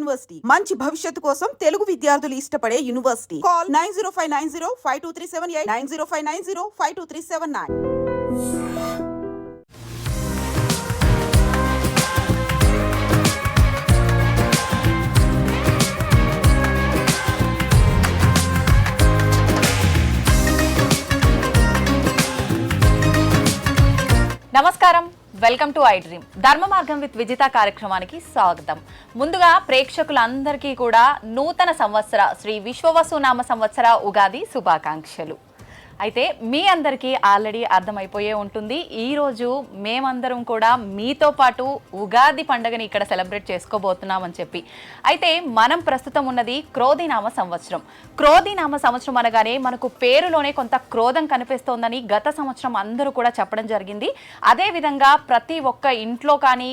University మంచి భవిష్యత్తు కోసం తెలుగు విద్యార్థులు ఇష్టపడే యూనివర్సిటీ. కాల్ 9059052378 9059052379. నమస్కారం, వెల్కమ్ టు ఐ డ్రీమ్. ధర్మ మార్గం విత్ విజిత కార్యక్రమానికి స్వాగతం. ముందుగా ప్రేక్షకులందరికీ కూడా నూతన సంవత్సర శ్రీ విశ్వవసునామ సంవత్సర ఉగాది శుభాకాంక్షలు. అయితే మీ అందరికీ ఆల్రెడీ అర్థమైపోయే ఉంటుంది, ఈరోజు మేమందరం కూడా మీతో పాటు ఉగాది పండుగని ఇక్కడ సెలబ్రేట్ చేసుకోబోతున్నామని చెప్పి. అయితే మనం ప్రస్తుతం ఉన్నది క్రోధినామ సంవత్సరం. క్రోధినామ సంవత్సరం అనగానే మనకు పేరులోనే కొంత క్రోధం కనిపిస్తోందని గత సంవత్సరం అందరూ కూడా చెప్పడం జరిగింది. అదేవిధంగా ప్రతి ఒక్క ఇంట్లో కానీ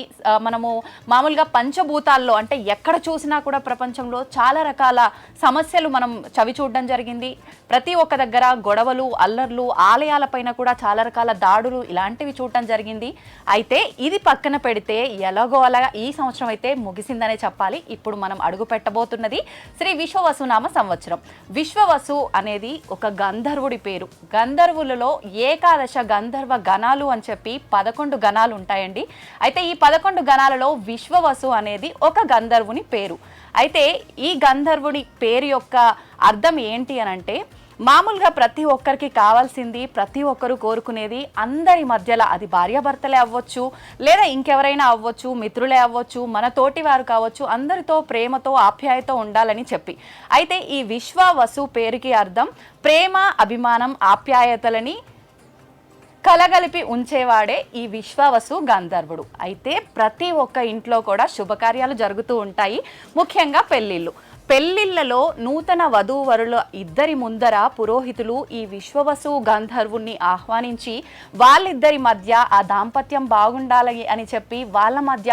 మనము మామూలుగా పంచభూతాల్లో అంటే ఎక్కడ చూసినా కూడా ప్రపంచంలో చాలా రకాల సమస్యలు మనం చవి చూడడం జరిగింది. ప్రతి ఒక్క దగ్గర గొడవలు, అల్లర్లు, ఆలయాలపైన కూడా చాలా రకాల దాడులు ఇలాంటివి చూడటం జరిగింది. అయితే ఇది పక్కన పెడితే ఎలాగో అలాగా ఈ సంవత్సరం అయితే ముగిసిందనే చెప్పాలి. ఇప్పుడు మనం అడుగు పెట్టబోతున్నది శ్రీ విశ్వవసునామ సంవత్సరం. విశ్వవసు అనేది ఒక గంధర్వుడి పేరు. గంధర్వులలో ఏకాదశ గంధర్వ గణాలు అని చెప్పి 11 గణాలు ఉంటాయండి. అయితే ఈ 11 గణాలలో విశ్వవసు అనేది ఒక గంధర్వుని పేరు. అయితే ఈ గంధర్వుడి పేరు యొక్క అర్థం ఏంటి అని అంటే, మామూలుగా ప్రతి ఒక్కరికి కావాల్సింది, ప్రతి ఒక్కరు కోరుకునేది అందరి మధ్యలో, అది భార్యాభర్తలే అవ్వచ్చు, లేదా ఇంకెవరైనా అవ్వచ్చు, మిత్రులే అవ్వచ్చు, మన తోటి వారు కావచ్చు, అందరితో ప్రేమతో ఆప్యాయతో ఉండాలని చెప్పి. అయితే ఈ విశ్వవసు పేరుకి అర్థం ప్రేమ, అభిమానం, ఆప్యాయతలని కలగలిపి ఉంచేవాడే ఈ విశ్వవసు గంధర్వుడు. అయితే ప్రతి ఒక్క ఇంట్లో కూడా శుభకార్యాలు జరుగుతూ ఉంటాయి, ముఖ్యంగా పెళ్లిళ్లలో నూతన వధూవరుల ఇద్దరి ముందర పురోహితులు ఈ విశ్వవసు గంధర్వుణ్ణి ఆహ్వానించి వాళ్ళిద్దరి మధ్య ఆ దాంపత్యం బాగుండాలి అని చెప్పి, వాళ్ళ మధ్య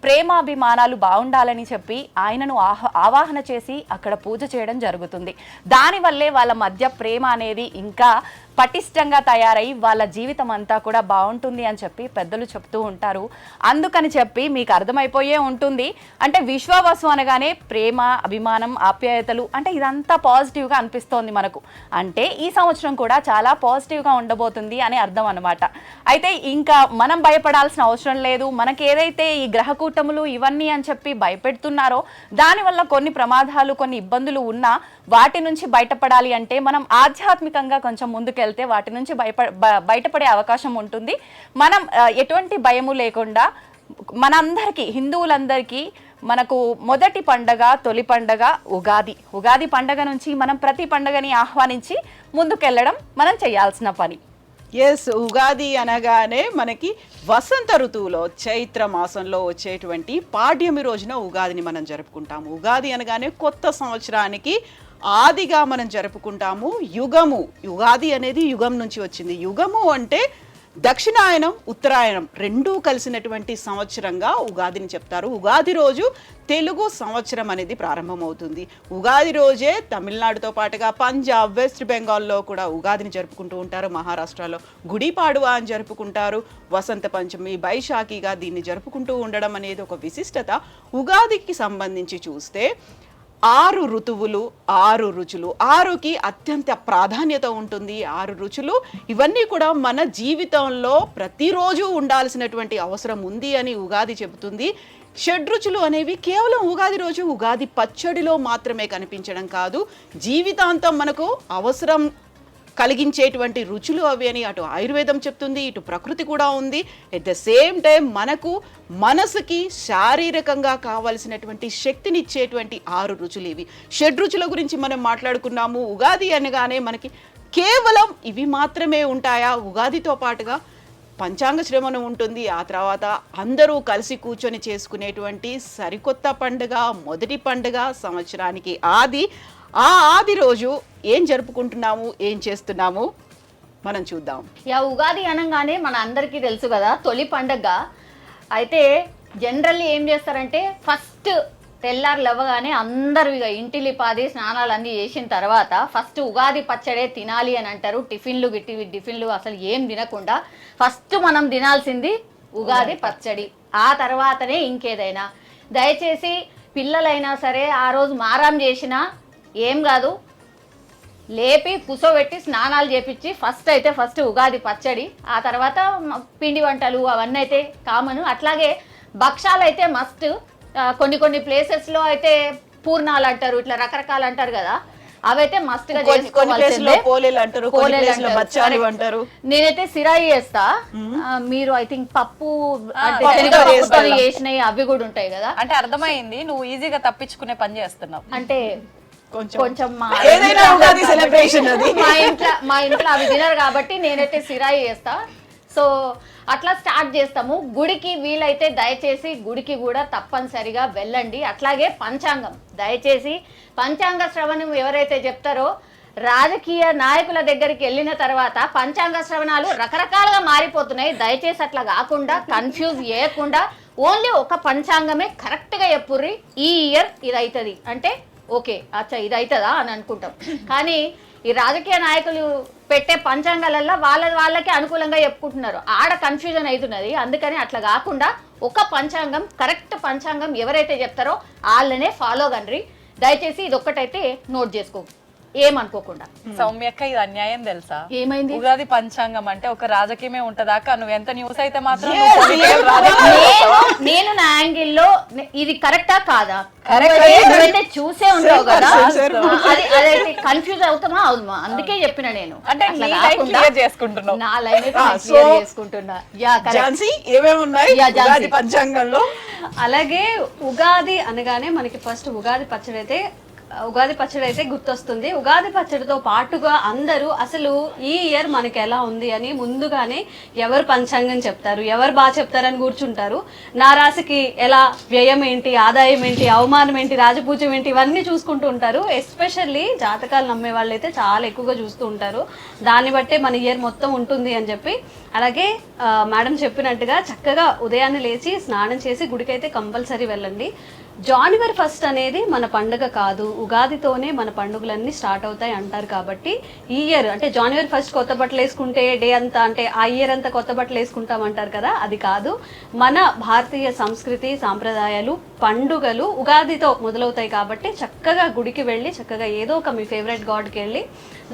ప్రేమాభిమానాలు బాగుండాలని చెప్పి ఆయనను ఆవాహన చేసి అక్కడ పూజ చేయడం జరుగుతుంది. దానివల్లే వాళ్ళ మధ్య ప్రేమ అనేది ఇంకా పటిష్టంగా తయారై వాళ్ళ జీవితం అంతా కూడా బాగుంటుంది అని చెప్పి పెద్దలు చెప్తూ ఉంటారు. అందుకని చెప్పి మీకు అర్థమైపోయే ఉంటుంది, అంటే విశ్వవసు అనగానే ప్రేమ, అభిమానం, ఆప్యాయతలు అంటే ఇదంతా పాజిటివ్గా అనిపిస్తోంది మనకు. అంటే ఈ సంవత్సరం కూడా చాలా పాజిటివ్గా ఉండబోతుంది అని అర్థం అనమాట. అయితే ఇంకా మనం భయపడాల్సిన అవసరం లేదు. మనకి ఏదైతే ఈ గ్రహకూటములు ఇవన్నీ అని చెప్పి భయపెడుతున్నారో దానివల్ల కొన్ని ప్రమాదాలు, కొన్ని ఇబ్బందులు ఉన్నా వాటి నుంచి బయటపడాలి అంటే మనం ఆధ్యాత్మికంగా కొంచెం ముందుకెళ్తే వాటి నుంచి బయటపడే అవకాశం ఉంటుంది. మనం ఎటువంటి భయము లేకుండా మనందరికీ, హిందువులందరికీ మనకు మొదటి పండగ, తొలి పండగ ఉగాది పండగ నుంచి మనం ప్రతి పండగని ఆహ్వానించి ముందుకెళ్ళడం మనం చేయాల్సిన పని. ఎస్, ఉగాది అనగానే మనకి వసంత ఋతువులో చైత్ర మాసంలో వచ్చేటువంటి పాడ్యమి రోజున ఉగాదిని మనం జరుపుకుంటాము. ఉగాది అనగానే కొత్త సంవత్సరానికి ఆదిగా మనం జరుపుకుంటాము. ఉగాది అనేది యుగం నుంచి వచ్చింది. యుగము అంటే దక్షిణాయనం, ఉత్తరాయణం రెండూ కలిసినటువంటి సంవత్సరంగా ఉగాదిని చెప్తారు. ఉగాది రోజు తెలుగు సంవత్సరం అనేది ప్రారంభమవుతుంది. ఉగాది రోజే తమిళనాడుతో పాటుగా పంజాబ్, వెస్ట్ బెంగాల్లో కూడా ఉగాదిని జరుపుకుంటూ ఉంటారు. మహారాష్ట్రలో గుడి పాడువా అని జరుపుకుంటారు. వసంత పంచమి, బైశాఖిగా దీన్ని జరుపుకుంటూ ఉండడం అనేది ఒక విశిష్టత. ఉగాదికి సంబంధించి చూస్తే 6 ఋతువులు, 6 రుచులు, 6కి అత్యంత ప్రాధాన్యత ఉంటుంది. 6 రుచులు ఇవన్నీ కూడా మన జీవితంలో ప్రతిరోజు ఉండాల్సినటువంటి అవసరం ఉంది అని ఉగాది చెబుతుంది. షడ్రుచులు అనేవి కేవలం ఉగాది రోజు ఉగాది పచ్చడిలో మాత్రమే కనిపించడం కాదు, జీవితాంతం మనకు అవసరం కలిగించేటువంటి రుచులు అవి అని అటు ఆయుర్వేదం చెప్తుంది, ఇటు ప్రకృతి కూడా ఉంది. ఎట్ ద సేమ్ టైం మనకు మనసుకి శారీరకంగా కావలసినటువంటి శక్తిని ఇచ్చేటువంటి 6 రుచులు ఇవి. షడ్రుచుల గురించి మనం మాట్లాడుకున్నాము. ఉగాది అనగానే మనకి కేవలం ఇవి మాత్రమే ఉంటాయా? ఉగాదితో పాటుగా పంచాంగ శ్రవణం ఉంటుంది. ఆ తర్వాత అందరూ కలిసి కూర్చొని చేసుకునేటువంటి సరికొత్త పండుగ, మొదటి పండుగ, సంవత్సరానికి ఆది. ఆ ఆది రోజు ఏం జరుపుకుంటున్నాము, ఏం చేస్తున్నాము మనం చూద్దాం. ఉగాది అనగానే మన అందరికీ తెలుసు కదా, తొలి పండుగ. అయితే జనరల్లీ ఏం చేస్తారంటే ఫస్ట్ తెల్లారు లేవగానే అందరూ ఇక ఇంటిలిపాది స్నానాలు అన్నీ చేసిన తర్వాత ఫస్ట్ ఉగాది పచ్చడే తినాలి అని అంటారు. టిఫిన్లు అసలు ఏం తినకుండా ఫస్ట్ మనం తినాల్సింది ఉగాది పచ్చడి, ఆ తర్వాతనే ఇంకేదైనా. దయచేసి పిల్లలైనా సరే ఆ రోజు మారాం చేసినా ఏం కాదు, లేపి కూసోబెట్టి స్నానాలు చేపించి ఫస్ట్ ఉగాది పచ్చడి, ఆ తర్వాత పిండి వంటలు అవన్నీ అయితే కామన్. అట్లాగే భక్షాలు అయితే మస్ట్. కొన్ని ప్లేసెస్లో అయితే పూర్ణాలు అంటారు, ఇట్లా రకరకాలు అంటారు కదా, అవైతే మస్ట్ గా చేసుకోవాల్సిందే. పోలేలు అంటారు, కొన్ని ప్లేస్లో బచ్చాలు అంటారు. నేనైతే సిరాయి చేస్తా, మీరు ఐ థింక్ పప్పు చేసినవి అవి కూడా ఉంటాయి కదా. అంటే అర్థమైంది, నువ్వు ఈజీగా తప్పించుకునే పని చేస్తున్నావు. అంటే కొంచెం ఏదైనా ఉగాది సెలబ్రేషన్ అది. మా ఇంట్లో అవి తినరు కాబట్టి నేనైతే సిరాయి చేస్తా. సో అట్లా స్టార్ట్ చేస్తాము. గుడికి వీలైతే దయచేసి గుడికి కూడా తప్పనిసరిగా వెళ్ళండి. అట్లాగే పంచాంగం, దయచేసి పంచాంగ శ్రవణం ఎవరైతే చెప్తారో, రాజకీయ నాయకుల దగ్గరికి వెళ్ళిన తర్వాత పంచాంగ శ్రవణాలు రకరకాలుగా మారిపోతున్నాయి. దయచేసి అట్లా కాకుండా కన్ఫ్యూజ్ చేయకుండా ఓన్లీ ఒక పంచాంగమే కరెక్ట్గా చెప్పుర్రి. ఈ ఇయర్ ఇది అవుతుంది అంటే ఓకే, అచ్చా ఇది అవుతుందా అని అనుకుంటాం. కానీ ఈ రాజకీయ నాయకులు పెట్టే పంచాంగాలల్లో వాళ్ళకి అనుకూలంగా చెప్పుకుంటున్నారు, ఆడ కన్ఫ్యూజన్ అవుతున్నది. అందుకని అట్లా కాకుండా ఒక పంచాంగం, కరెక్ట్ పంచాంగం ఎవరైతే చెప్తారో వాళ్ళనే ఫాలో కండ్రి. దయచేసి ఇది ఒక్కటైతే నోట్ చేసుకో, ఏమనుకోకుండా. సౌమ్యక్క, ఇది అన్యాయం తెలుసా? ఏమైంది? ఉగాది పంచాంగం అంటే ఒక రాజకీయమే ఉంటదాకా నువ్వు ఎంత న్యూస్ అయితే మాత్రం నేను నా యాంగిల్లో ఇది కరెక్టా కాదా నువ్వైతే చూసే ఉంటావు కదా, అదైతే కన్ఫ్యూజ్ అవుతామా అవుమా, అందుకే చెప్పిన నేను. అంటే చేసుకుంటున్నావు, నా లైన్ చేసుకుంటున్నా. ఏమేమి ఉన్నాయి పంచాంగంలో? అలాగే ఉగాది అనగానే మనకి ఫస్ట్ ఉగాది పచ్చడి అయితే గుర్తొస్తుంది. ఉగాది పచ్చడితో పాటుగా అందరూ అసలు ఈ ఇయర్ మనకి ఎలా ఉంది అని ముందుగానే ఎవరు పంచాంగం చెప్తారు, ఎవరు బాగా చెప్తారని కూర్చుంటారు. నా రాశికి ఎలా వ్యయం ఏంటి, ఆదాయం ఏంటి, అవమానం ఏంటి, రాజపూజ్యం ఏంటి, ఇవన్నీ చూసుకుంటూ ఉంటారు. ఎస్పెషల్లీ జాతకాలు నమ్మే వాళ్ళు అయితే చాలా ఎక్కువగా చూస్తూ ఉంటారు. దాన్ని బట్టే మన ఇయర్ మొత్తం ఉంటుంది అని చెప్పి. అలాగే మేడం చెప్పినట్టుగా చక్కగా ఉదయాన్నే లేచి స్నానం చేసి గుడికైతే కంపల్సరీ వెళ్ళండి. జనవరి 1 అనేది మన పండుగ కాదు, ఉగాదితోనే మన పండుగలన్నీ స్టార్ట్ అవుతాయి అంటారు. కాబట్టి ఈ ఇయర్ అంటే జనవరి 1 కొత్త బట్టలు వేసుకుంటే డే అంతా అంటే ఆ ఇయర్ అంతా కొత్త బట్టలు వేసుకుంటాం అంటారు కదా, అది కాదు. మన భారతీయ సంస్కృతి సాంప్రదాయాలు పండుగలు ఉగాదితో మొదలవుతాయి. కాబట్టి చక్కగా గుడికి వెళ్ళి చక్కగా ఏదో ఒక మీ ఫేవరెట్ గాడ్కి వెళ్ళి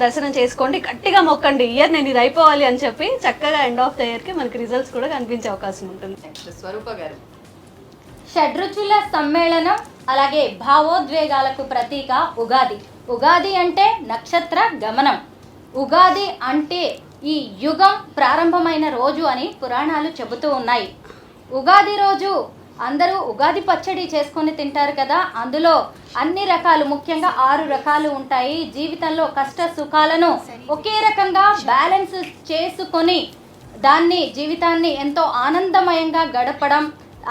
దర్శనం చేసుకోండి, గట్టిగా మొక్కండి ఇయర్ నేను ఇది అయిపోవాలి అని చెప్పి. చక్కగా ఎండ్ ఆఫ్ ద ఇయర్కి మనకి రిజల్ట్స్ కూడా కనిపించే అవకాశం ఉంటుంది. స్వరూప గారు, షడ్రుచుల సమ్మేళనం, అలాగే భావోద్వేగాలకు ప్రతీక ఉగాది. ఉగాది అంటే నక్షత్ర గమనం. ఉగాది అంటే ఈ యుగం ప్రారంభమైన రోజు అని పురాణాలు చెబుతూ ఉన్నాయి. ఉగాది రోజు అందరూ ఉగాది పచ్చడి చేసుకొని తింటారు కదా, అందులో అన్ని రకాలు, ముఖ్యంగా 6 రకాలు ఉంటాయి. జీవితంలో కష్ట సుఖాలను ఒకే రకంగా బ్యాలెన్స్ చేసుకొని దాన్ని జీవితాన్ని ఎంతో ఆనందమయంగా గడపడం,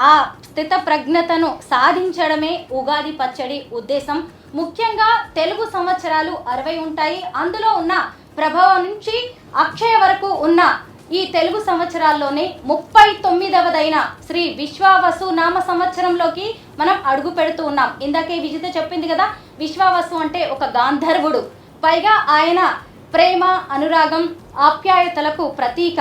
ఆ స్థిత ప్రజ్ఞతను సాధించడమే ఉగాది పచ్చడి ఉద్దేశం. ముఖ్యంగా తెలుగు సంవత్సరాలు 60 ఉంటాయి. అందులో ఉన్న ప్రభావం నుంచి అక్షయ వరకు ఉన్న ఈ తెలుగు సంవత్సరాల్లోనే 39వదైన శ్రీ విశ్వావసు నామ సంవత్సరంలోకి మనం అడుగు పెడుతూ ఉన్నాం. ఇందాకే విజిత చెప్పింది కదా, విశ్వావసు అంటే ఒక గాంధర్వుడు, పైగా ఆయన ప్రేమ, అనురాగం, ఆప్యాయతలకు ప్రతీక.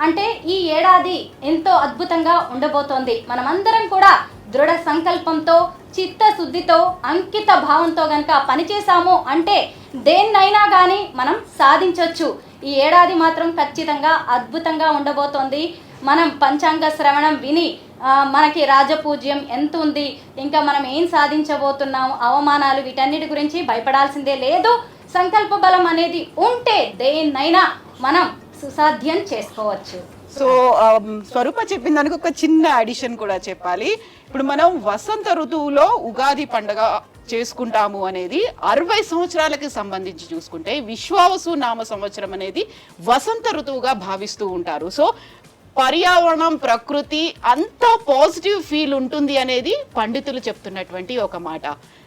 అంటే ఈ ఏడాది ఎంతో అద్భుతంగా ఉండబోతోంది. మనమందరం కూడా దృఢ సంకల్పంతో, చిత్తశుద్ధితో, అంకిత భావంతో గనక పనిచేసాము అంటే దేన్నైనా కానీ మనం సాధించవచ్చు. ఈ ఏడాది మాత్రం ఖచ్చితంగా అద్భుతంగా ఉండబోతోంది. మనం పంచాంగ శ్రవణం విని మనకి రాజపూజ్యం ఎంత ఉంది, ఇంకా మనం ఏం సాధించబోతున్నాం, అవమానాలు, వీటన్నిటి గురించి భయపడాల్సిందే లేదు. సంకల్ప బలం అనేది ఉంటే దేన్నైనా మనం సుసాధ్యం చేసుకోవచ్చు. సో స్వరూప చెప్పిన దానికి ఒక చిన్న అడిషన్ కూడా చెప్పాలి. ఇప్పుడు మనం వసంత ఋతువులో ఉగాది పండుగ చేసుకుంటాము అనేది 60 సంవత్సరాలకి సంబంధించి చూసుకుంటే విశ్వావసు నామ సంవత్సరం అనేది వసంత ఋతువుగా భావిస్తూ ఉంటారు. సో పర్యావరణం, ప్రకృతి అంతా పాజిటివ్ ఫీల్ ఉంటుంది అనేది పండితులు చెప్తున్నటువంటి ఒక మాట.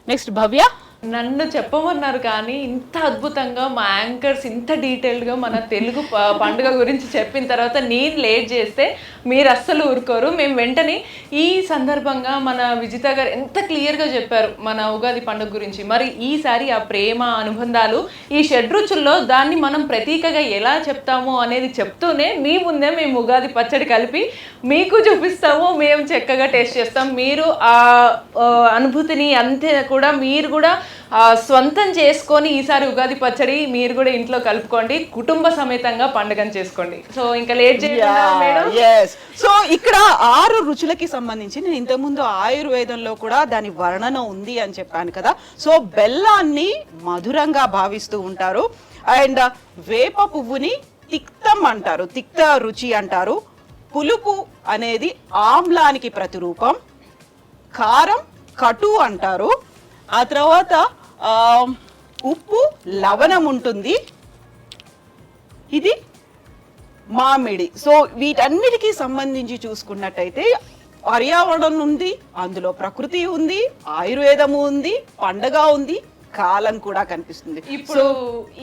నెక్స్ట్ భవ్య. నన్ను చెప్పమన్నారు కానీ ఇంత అద్భుతంగా మా యాంకర్స్ ఇంత డీటెయిల్డ్గా మన తెలుగు పండుగ గురించి చెప్పిన తర్వాత నేను లేట్ చేస్తే మీరు అస్సలు ఊరుకోరు. మేము వెంటనే ఈ సందర్భంగా మన విజిత గారు ఎంత క్లియర్గా చెప్పారు మన ఉగాది పండుగ గురించి. మరి ఈసారి ఆ ప్రేమ అనుబంధాలు ఈ షడ్రుచుల్లో దాన్ని మనం ప్రతీకగా ఎలా చెప్తాము అనేది చెప్తూనే మీ ముందే మేము ఉగాది పచ్చడి కలిపి మీకు చూపిస్తాము. మేము చక్కగా టేస్ట్ చేస్తాం. మీరు ఆ అనుభూతిని అంతే కూడా మీరు కూడా స్వంతం చేసుకొని ఈసారి ఉగాది పచ్చడి మీరు కూడా ఇంట్లో కలుపుకోండి, కుటుంబ సమేతంగా పండుగను చేసుకోండి. సో ఇంకా లేట్ చేయండి. సో ఇక్కడ 6 రుచులకి సంబంధించి నేను ఇంతకుముందు ఆయుర్వేదంలో కూడా దాని వర్ణన ఉంది అని చెప్పాను కదా. సో బెల్లాన్ని మధురంగా భావిస్తూ ఉంటారు. అండ్ వేప పువ్వుని తిక్తం అంటారు, తిక్త రుచి అంటారు. పులుపు అనేది ఆమ్లానికి ప్రతిరూపం. కారం కటు అంటారు. ఆ తర్వాత ఉప్పు లవణం ఉంటుంది. ఇది మామిడి. సో వీటన్నిటికీ సంబంధించి చూసుకున్నట్టయితే పర్యావరణం ఉంది, అందులో ప్రకృతి ఉంది, ఆయుర్వేదము ఉంది, పండగ ఉంది, కాలం కూడా కనిపిస్తుంది. ఇప్పుడు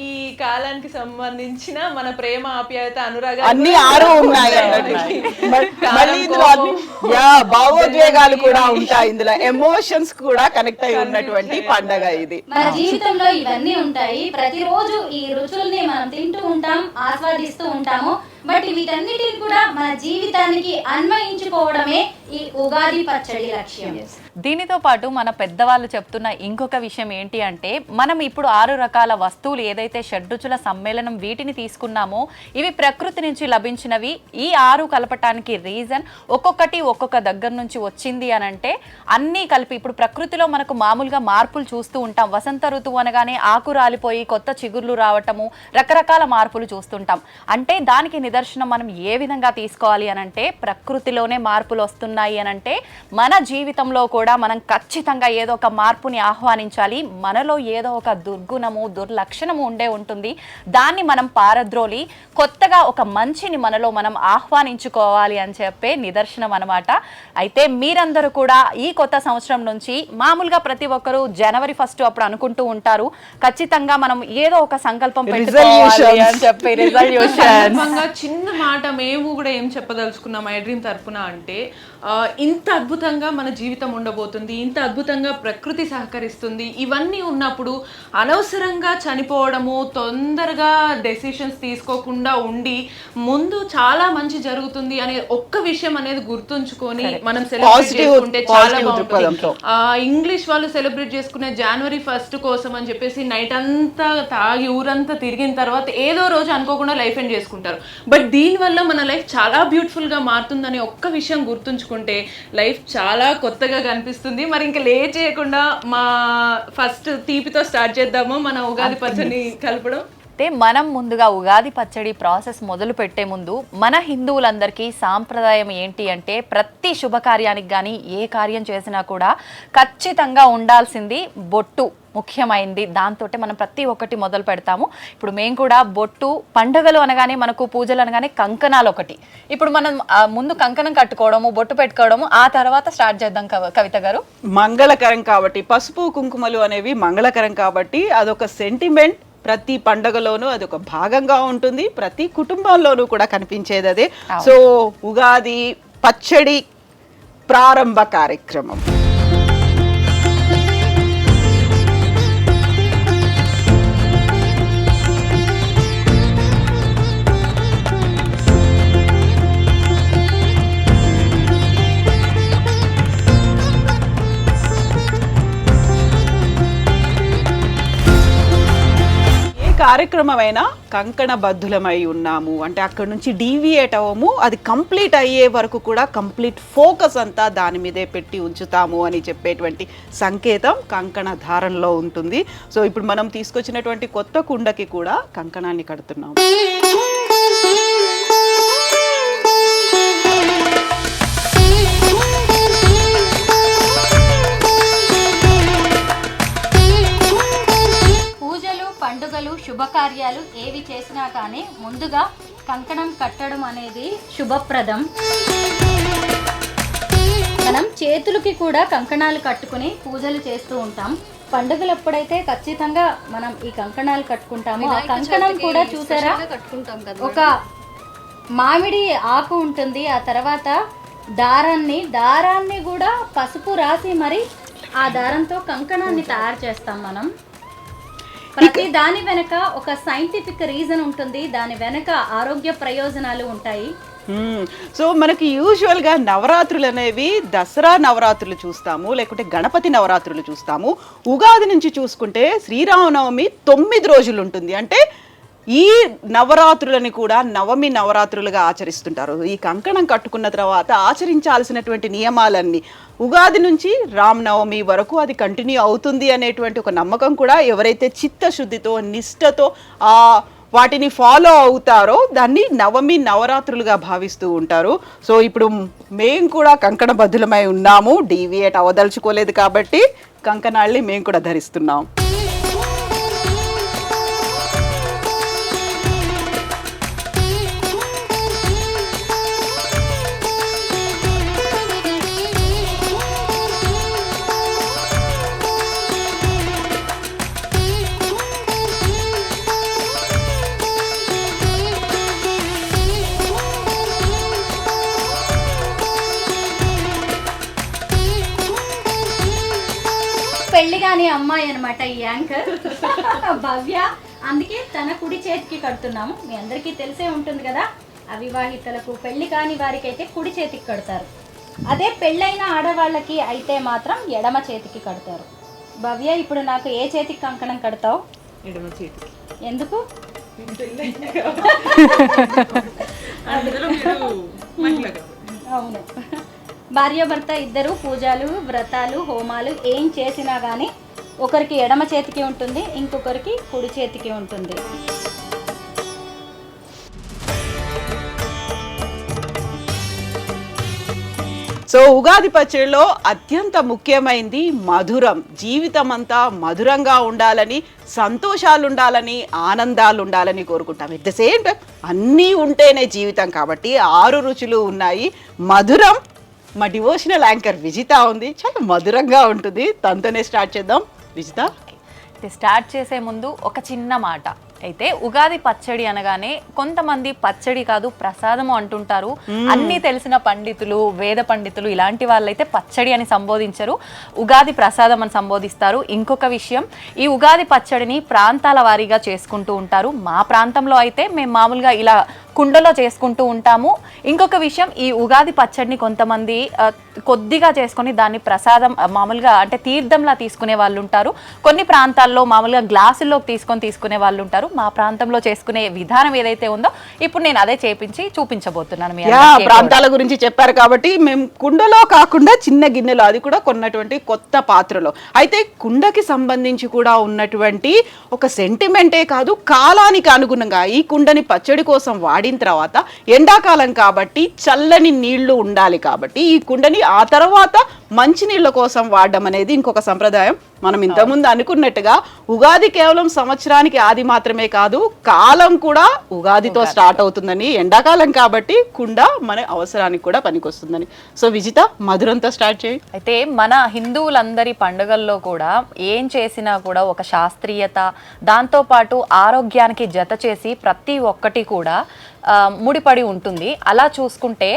ఈ కాలానికి సంబంధించిన మన ప్రేమ, ఆప్యాయత, అనురాగాలు అన్ని 6 ఉన్నాయి. మళ్ళీ ఇందులో భావోద్వేగాలు కూడా ఉంటాయి, ఇందులో ఎమోషన్స్ కూడా కనెక్ట్ అయి ఉన్నటువంటి పండగ ఇది. మన జీవితంలో ఇవన్నీ ఉంటాయి. ప్రతిరోజు ఈ రుచుల్ని మనం తింటూ ఉంటాం, ఆస్వాదిస్తూ ఉంటాము. బట్ వీటన్నిటిని కూడా మన జీవితానికి అన్వయించుకోవడమే ఈ ఉగాది పచ్చడి లక్ష్యం. దీనితో పాటు మన పెద్దవాళ్ళు చెప్తున్న ఇంకొక విషయం ఏంటి అంటే, మనం ఇప్పుడు 6 రకాల వస్తువులు ఏదైతే షడ్రుచుల సమ్మేళనం వీటిని తీసుకున్నామో ఇవి ప్రకృతి నుంచి లభించినవి. ఈ 6 కలపటానికి రీజన్ ఒక్కొక్కటి ఒక్కొక్క దగ్గర నుంచి వచ్చింది అని అంటే అన్నీ కలిపి ఇప్పుడు ప్రకృతిలో మనకు మామూలుగా మార్పులు చూస్తూ ఉంటాం. వసంత ఋతువు అనగానే ఆకు రాలిపోయి కొత్త చిగుర్లు రావటము, రకరకాల మార్పులు చూస్తుంటాం. అంటే దానికి నిదర్శనం మనం ఏ విధంగా తీసుకోవాలి అని అంటే, ప్రకృతిలోనే మార్పులు వస్తున్నాయి అని అంటే మన జీవితంలో కూడా మనం ఖచ్చితంగా ఏదో ఒక మార్పుని ఆహ్వానించాలి. మనలో ఏదో ఒక దుర్గుణము, దుర్లక్షణము ఉంటుంది. దాన్ని మనం పారద్రోలి కొత్తగా ఒక మంచిని మనలో మనం ఆహ్వానించుకోవాలి అని చెప్పే నిదర్శనం అన్నమాట. అయితే మీరందరూ కూడా ఈ కొత్త సంవత్సరం నుంచి మామూలుగా ప్రతి ఒక్కరు జనవరి 1 అప్పుడు అనుకుంటూ ఉంటారు, ఖచ్చితంగా మనం ఏదో ఒక సంకల్పం పెట్టుకోవాలి అని చెప్పి రిజల్యూషన్. చిన్న మాట మేము కూడా ఏం చెప్పదలుచుకున్నాం ఐ డ్రీమ్ తరపున అంటే, ఇంత అద్భుతంగా మన జీవితం ఉండబోతుంది, ఇంత అద్భుతంగా ప్రకృతి సహకరిస్తుంది. ఇవన్నీ ఉన్నప్పుడు అనవసరంగా చనిపోవడము, తొందరగా డెసిషన్స్ తీసుకోకుండా ఉండి ముందు చాలా మంచి జరుగుతుంది అనే ఒక్క విషయం అనేది గుర్తుంచుకొని మనం సెలబ్రేట్ చేసుకుంటే చాలా బాగుంటుంది. ఇంగ్లీష్ వాళ్ళు సెలబ్రేట్ చేసుకునే జనవరి 1 కోసం అని చెప్పేసి నైట్ అంతా తాగి ఊరంతా తిరిగిన తర్వాత ఏదో రోజు అనుకోకుండా లైఫ్ ఎండ్ చేసుకుంటారు. బట్ దీనివల్ల మన లైఫ్ చాలా బ్యూటిఫుల్ గా మారుతుందని ఒక్క విషయం గుర్తుంచుకుంటే లైఫ్ చాలా కొత్తగా కనిపిస్తుంది. మరి ఇంకా లేట్ చేయకుండా మా ఫస్ట్ తీపితో స్టార్ట్ చేద్దాము మన ఉగాది పచ్చడిని కలపడం. అయితే మనం ముందుగా ఉగాది పచ్చడి ప్రాసెస్ మొదలు పెట్టే ముందు మన హిందువులందరికీ సాంప్రదాయం ఏంటి అంటే, ప్రతి శుభకార్యానికి కానీ ఏ కార్యం చేసినా కూడా ఖచ్చితంగా ఉండాల్సింది బొట్టు ముఖ్యమైంది. దాంతో మనం ప్రతి ఒక్కటి మొదలు పెడతాము. ఇప్పుడు మేము కూడా బొట్టు, పండుగలు అనగానే మనకు పూజలు అనగానే కంకణాలు ఒకటి. ఇప్పుడు మనం ముందు కంకణం కట్టుకోవడము, బొట్టు పెట్టుకోవడము, ఆ తర్వాత స్టార్ట్ చేద్దాం కవిత గారు. మంగళకరం కాబట్టి, పసుపు కుంకుమలు అనేవి మంగళకరం కాబట్టి అదొక సెంటిమెంట్. ప్రతి పండుగలోనూ అది ఒక భాగంగా ఉంటుంది, ప్రతి కుటుంబంలోనూ కూడా కనిపించేది అదే. సో ఉగాది పచ్చడి ప్రారంభ కార్యక్రమం. కార్యక్రమమైనా కంకణ బద్ధులమై ఉన్నాము అంటే అక్కడ నుంచి డీవియేట్ అవ్వము. అది కంప్లీట్ అయ్యే వరకు కూడా కంప్లీట్ ఫోకస్ అంతా దాని మీదే పెట్టి ఉంచుతాము అని చెప్పేటువంటి సంకేతం కంకణ ధారణలో ఉంటుంది. సో ఇప్పుడు మనం తీసుకొచ్చినటువంటి కొత్త కుండకి కూడా కంకణాన్ని కడుతున్నాము. పండుగలు, శుభకార్యాలు ఏవి చేసినా కానీ ముందుగా కంకణం కట్టడం అనేది శుభప్రదం. మనం చేతులకి కూడా కంకణాలు కట్టుకుని పూజలు చేస్తూ ఉంటాం. పండుగలు ఎప్పుడైతే ఖచ్చితంగా మనం ఈ కంకణాలు కట్టుకుంటామో ఆ కంకణం కూడా చూసారా కట్టుకుంటాం కదా ఒక మామిడి ఆకు ఉంటుంది, ఆ తర్వాత దారాన్ని కూడా పసుపు రాసి మరి ఆ దారంతో కంకణాన్ని తయారు చేస్తాం మనం. ప్రతి దాని వెనక ఒక సైంటిఫిక్ రీజన్ ఉంటుంది, దాని వెనక ఆరోగ్య ప్రయోజనాలు ఉంటాయి. సో మనకి యూజువల్గా నవరాత్రులు అనేవి దసరా నవరాత్రులు చూస్తాము, లేకుంటే గణపతి నవరాత్రులు చూస్తాము. ఉగాది నుంచి చూసుకుంటే శ్రీరామనవమి 9 రోజులు ఉంటుంది. అంటే ఈ నవరాత్రులని కూడా నవమి నవరాత్రులుగా ఆచరిస్తుంటారు. ఈ కంకణం కట్టుకున్న తర్వాత ఆచరించాల్సినటువంటి నియమాలన్నీ ఉగాది నుంచి రామనవమి వరకు అది కంటిన్యూ అవుతుంది అనేటువంటి ఒక నమ్మకం కూడా ఎవరైతే చిత్తశుద్ధితో నిష్ఠతో వాటిని ఫాలో అవుతారో దాన్ని నవమి నవరాత్రులుగా భావిస్తూ ఉంటారు. సో ఇప్పుడు మేము కూడా కంకణ బద్దులమై ఉన్నాము, డీవియేట్ అవదలుచుకోలేదు కాబట్టి కంకణాల్ని మేము కూడా ధరిస్తున్నాం. పెళ్లి కాని అమ్మాయి అనమాట ఈ యాంకర్ భవ్య. అందుకే తన కుడి చేతికి కడుతున్నాము. మీ అందరికీ తెలిసే ఉంటుంది కదా, అవివాహితలకు పెళ్లి కాని వారికి అయితే కుడి చేతికి కడతారు, అదే పెళ్ళైన ఆడవాళ్ళకి అయితే మాత్రం ఎడమ చేతికి కడతారు. భవ్య, ఇప్పుడు నాకు ఏ చేతికి కంకణం కడతావు? ఎడమ చేతికి. ఎందుకు? అవును, భార్యాభర్త ఇద్దరు పూజలు వ్రతాలు హోమాలు ఏం చేసినా కానీ ఒకరికి ఎడమ చేతికి ఉంటుంది, ఇంకొకరికి కుడి చేతికి ఉంటుంది. సో ఉగాది పచ్చడిలో అత్యంత ముఖ్యమైనది మధురం. జీవితం అంతా మధురంగా ఉండాలని, సంతోషాలు ఉండాలని, ఆనందాలు ఉండాలని కోరుకుంటాం. ఎట్ ద సేమ్ టైం అన్నీ ఉంటేనే జీవితం కాబట్టి 6 రుచులు ఉన్నాయి. మధురం మా డివోషనల్ యాంకర్ విజిత ఉంది, చాలా మధురంగా ఉంటుంది. తనతోనే స్టార్ట్ చేద్దాం. విజిత, స్టార్ట్ చేసే ముందు ఒక చిన్న మాట. అయితే ఉగాది పచ్చడి అనగానే కొంతమంది పచ్చడి కాదు ప్రసాదము అంటుంటారు. అన్ని తెలిసిన పండితులు, వేద పండితులు ఇలాంటి వాళ్ళైతే పచ్చడి అని సంబోధించరు, ఉగాది ప్రసాదం అని సంబోధిస్తారు. ఇంకొక విషయం, ఈ ఉగాది పచ్చడిని ప్రాంతాల వారీగా చేసుకుంటూ ఉంటారు. మా ప్రాంతంలో అయితే మేము మామూలుగా ఇలా కుండలో చేసుకుంటూ ఉంటాము. ఇంకొక విషయం, ఈ ఉగాది పచ్చడిని కొంతమంది కొద్దిగా చేసుకొని దాన్ని ప్రసాదం మామూలుగా అంటే తీర్థంలా తీసుకునే వాళ్ళు ఉంటారు. కొన్ని ప్రాంతాల్లో మామూలుగా గ్లాసుల్లోకి తీసుకునే వాళ్ళు ఉంటారు. మా ప్రాంతంలో చేసుకునే విధానం ఏదైతే ఉందో ఇప్పుడు నేను అదే చేపించి చూపించబోతున్నాను. ప్రాంతాల గురించి చెప్పారు కాబట్టి మేము కుండలో కాకుండా చిన్న గిన్నెలో, అది కూడా కొన్నటువంటి కొత్త పాత్రలో. అయితే కుండకి సంబంధించి కూడా ఉన్నటువంటి ఒక సెంటిమెంటే కాదు, కాలానికి అనుగుణంగా ఈ కుండని పచ్చడి కోసం వాడిన తర్వాత ఎండాకాలం కాబట్టి చల్లని నీళ్లు ఉండాలి కాబట్టి ఈ కుండని ఆ తర్వాత మంచినీళ్ళ కోసం వాడడం అనేది ఇంకొక సంప్రదాయం. మనం ఇంతకుముందు అనుకున్నట్టుగా ఉగాది కేవలం సంవత్సరానికి ఆది మాత్రమే కాదు, కాలం కూడా ఉగాదితో స్టార్ట్ అవుతుందని, ఎండాకాలం కాబట్టి కుండ మన అవసరానికి కూడా పనికొస్తుందని. సో విజిత, మధురంతో స్టార్ట్ చేయి. అయితే మన హిందువులందరి పండుగల్లో కూడా ఏం చేసినా కూడా ఒక శాస్త్రీయత, దాంతోపాటు ఆరోగ్యానికి జత చేసి ప్రతి ఒక్కటి కూడా ముడిపడి ఉంటుంది. అలా చూసుకుంటే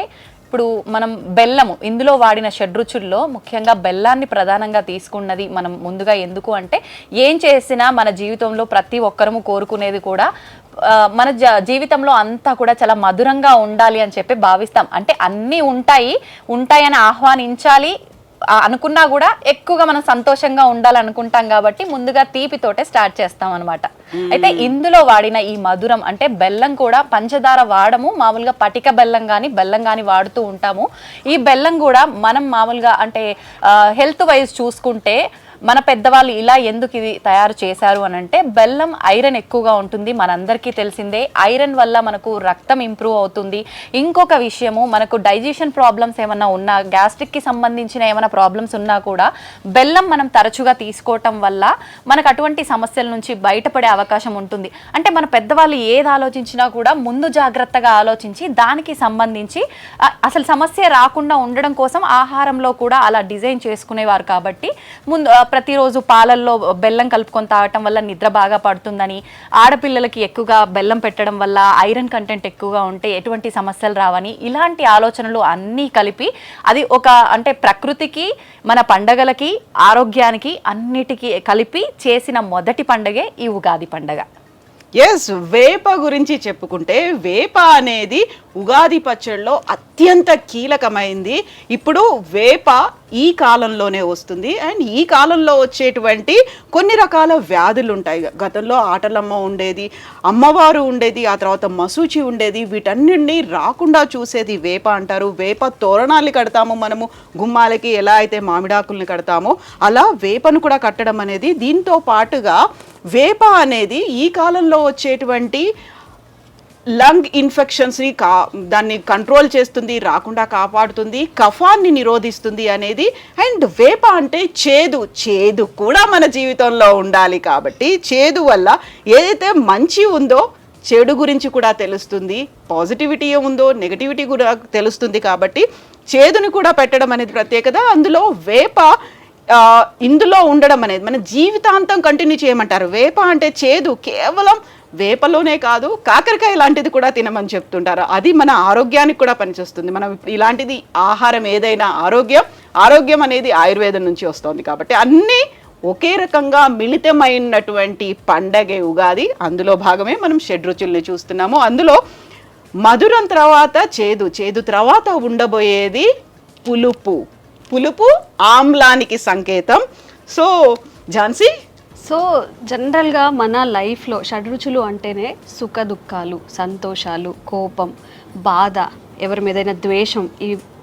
ఇప్పుడు మనం బెల్లము, ఇందులో వాడిన షడ్రుచుల్లో ముఖ్యంగా బెల్లాన్ని ప్రధానంగా తీసుకున్నది మనం ముందుగా. ఎందుకు అంటే ఏం చేసినా మన జీవితంలో ప్రతి ఒక్కరము కోరుకునేది కూడా మన జీవితంలో అంతా కూడా చాలా మధురంగా ఉండాలి అని చెప్పి భావిస్తాం. అంటే అన్నీ ఉంటాయని ఆహ్వానించాలి అనుకున్నా కూడా ఎక్కువగా మనం సంతోషంగా ఉండాలనుకుంటాం కాబట్టి ముందుగా తీపితోటే స్టార్ట్ చేస్తాం అనమాట. అయితే ఇందులో వాడిన ఈ మధురం అంటే బెల్లం కూడా పంచదార వాడము, మామూలుగా పటిక బెల్లం కానీ వాడుతూ ఉంటాము. ఈ బెల్లం కూడా మనం మామూలుగా అంటే హెల్త్ వైజ్ చూసుకుంటే మన పెద్దవాళ్ళు ఇలా ఎందుకు ఇది తయారు చేశారు అని అంటే బెల్లం ఐరన్ ఎక్కువగా ఉంటుంది, మనందరికీ తెలిసిందే. ఐరన్ వల్ల మనకు రక్తం ఇంప్రూవ్ అవుతుంది. ఇంకొక విషయము, మనకు డైజెషన్ ప్రాబ్లమ్స్ ఏమన్నా ఉన్నా, గ్యాస్ట్రిక్కి సంబంధించిన ఏమైనా ప్రాబ్లమ్స్ ఉన్నా కూడా బెల్లం మనం తరచుగా తీసుకోవటం వల్ల మనకు అటువంటి సమస్యల నుంచి బయటపడే అవకాశం ఉంటుంది. అంటే మన పెద్దవాళ్ళు ఏది ఆలోచించినా కూడా ముందు జాగ్రత్తగా ఆలోచించి దానికి సంబంధించి అసలు సమస్య రాకుండా ఉండడం కోసం ఆహారంలో కూడా అలా డిజైన్ చేసుకునేవారు. కాబట్టి ముందు ప్రతిరోజు పాలల్లో బెల్లం కలుపుకొని తాగటం వల్ల నిద్ర బాగా పడుతుందని, ఆడపిల్లలకి ఎక్కువగా బెల్లం పెట్టడం వల్ల ఐరన్ కంటెంట్ ఎక్కువగా ఉంటే ఎటువంటి సమస్యలు రావని, ఇలాంటి ఆలోచనలు అన్నీ కలిపి అది ఒక అంటే ప్రకృతికి, మన పండగలకి, ఆరోగ్యానికి అన్నిటికీ కలిపి చేసిన మొదటి పండగే ఈ ఉగాది పండగ. ఎస్, వేప గురించి చెప్పుకుంటే వేప అనేది ఉగాది పచ్చడిలో అత్యంత కీలకమైంది. ఇప్పుడు వేప ఈ కాలంలోనే వస్తుంది. అండ్ ఈ కాలంలో వచ్చేటువంటి కొన్ని రకాల వ్యాధులు ఉంటాయి. గతంలో ఆటలమ్మ ఉండేది, అమ్మవారు ఉండేది, ఆ తర్వాత మసూచి ఉండేది. వీటన్నిటిని రాకుండా చూసేది వేప అంటారు. వేప తోరణాలు కడతాము మనము, గుమ్మాలకి ఎలా అయితే మామిడాకుల్ని కడతామో అలా వేపను కూడా కట్టడం అనేది. దీంతో పాటుగా వేప అనేది ఈ కాలంలో వచ్చేటువంటి లంగ్ ఇన్ఫెక్షన్స్ని దాన్ని కంట్రోల్ చేస్తుంది, రాకుండా కాపాడుతుంది, కఫాన్ని నిరోధిస్తుంది అనేది. అండ్ వేప అంటే చేదు కూడా మన జీవితంలో ఉండాలి. కాబట్టి చేదు వల్ల ఏదైతే మంచి ఉందో చెడు గురించి కూడా తెలుస్తుంది, పాజిటివిటీ ఉందో నెగటివిటీ కూడా తెలుస్తుంది. కాబట్టి చేదుని కూడా పెట్టడం అనేది ప్రత్యేకత. అందులో వేప ఇందులో ఉండడం అనేది మన జీవితాంతం కంటిన్యూ చేయమంటారు. వేప అంటే చేదు కేవలం వేపలోనే కాదు, కాకరకాయ లాంటిది కూడా తినమని చెప్తుంటారు. అది మన ఆరోగ్యానికి కూడా పనిచేస్తుంది. మనం ఇలాంటిది ఆహారం ఏదైనా ఆరోగ్యం అనేది ఆయుర్వేదం నుంచి వస్తుంది. కాబట్టి అన్నీ ఒకే రకంగా మిళితమైనటువంటి పండగే ఉగాది. అందులో భాగమే మనం షడ్రుచుల్ని చూస్తున్నాము. అందులో మధురం తర్వాత చేదు తర్వాత ఉండబోయేది పులుపు ఆమ్లానికి సంకేతం. సో ఝాన్సీ, సో జనరల్గా మన లైఫ్లో షడ్రుచులు అంటేనే సుఖ దుఃఖాలు, సంతోషాలు, కోపం, బాధ, ఎవరి మీదైనా ద్వేషం,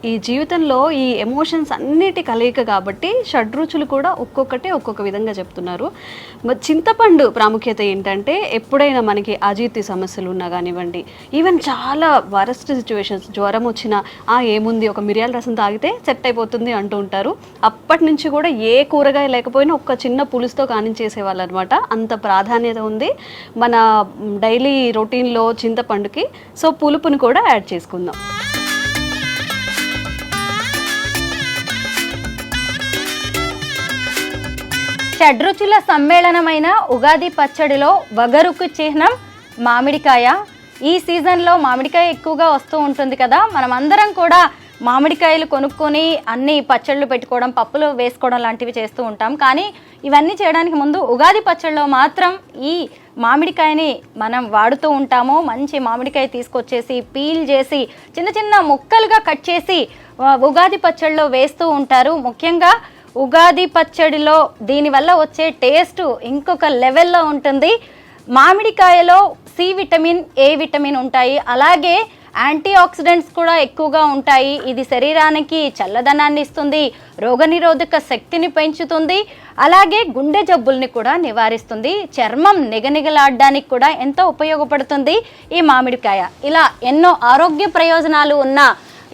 ఈ జీవితంలో ఈ ఎమోషన్స్ అన్నిటి కలయిక కాబట్టి షడ్రుచులు కూడా ఒక్కొక్కటే ఒక్కొక్క విధంగా చెప్తున్నారు. చింతపండు ప్రాముఖ్యత ఏంటంటే ఎప్పుడైనా మనకి అజీర్తి సమస్యలు ఉన్నా కానివ్వండి, ఈవెన్ చాలా వరస్ట్ సిచ్యువేషన్స్, జ్వరం వచ్చినా ఏముంది ఒక మిరియాల రసం తాగితే సెట్ అయిపోతుంది అంటూ ఉంటారు. అప్పటి నుంచి కూడా ఏ కూరగాయ లేకపోయినా ఒక్క చిన్న పులుసుతో కానించేసేవాళ్ళు అనమాట. అంత ప్రాధాన్యత ఉంది మన డైలీ రొటీన్లో చింతపండుకి. సో పులుపుని కూడా యాడ్ చేసుకుందాం. షడ్రుచుల సమ్మేళనమైన ఉగాది పచ్చడిలో వగరుకు చిహ్నం మామిడికాయ. ఈ సీజన్లో మామిడికాయ ఎక్కువగా వస్తూ ఉంటుంది కదా, మనం అందరం కూడా మామిడికాయలు కొనుక్కొని అన్ని పచ్చళ్ళు పెట్టుకోవడం, పప్పులో వేసుకోవడం లాంటివి చేస్తూ ఉంటాం. కానీ ఇవన్నీ చేయడానికి ముందు ఉగాది పచ్చడిలో మాత్రం ఈ మామిడికాయని మనం వాడుతూ ఉంటాము. మంచి మామిడికాయ తీసుకొచ్చేసి పీల్ చేసి చిన్న చిన్న ముక్కలుగా కట్ చేసి ఉగాది పచ్చడిలో వేస్తూ ఉంటారు. ముఖ్యంగా ఉగాది పచ్చడిలో దీనివల్ల వచ్చే టేస్ట్ ఇంకొక లెవెల్లో ఉంటుంది. మామిడికాయలో సి విటమిన్, ఏ విటమిన్ ఉంటాయి. అలాగే యాంటీ ఆక్సిడెంట్స్ కూడా ఎక్కువగా ఉంటాయి. ఇది శరీరానికి చల్లదనాన్ని ఇస్తుంది, రోగనిరోధక శక్తిని పెంచుతుంది, అలాగే గుండె జబ్బుల్ని కూడా నివారిస్తుంది, చర్మం నిగనిగలాడడానికి కూడా ఎంతో ఉపయోగపడుతుంది ఈ మామిడికాయ. ఇలా ఎన్నో ఆరోగ్య ప్రయోజనాలు ఉన్న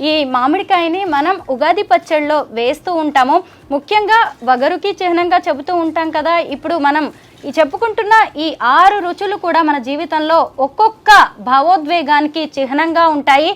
ఈ మామిడికాయని మనం ఉగాది పచ్చడిలో వేస్తూ ఉంటాము. ముఖ్యంగా వగరుకి చిహ్నంగా చెబుతూ ఉంటాం కదా. ఇప్పుడు మనం ఈ చెప్పుకుంటున్న ఈ 6 రుచులు కూడా మన జీవితంలో ఒక్కొక్క భావోద్వేగానికి చిహ్నంగా ఉంటాయి.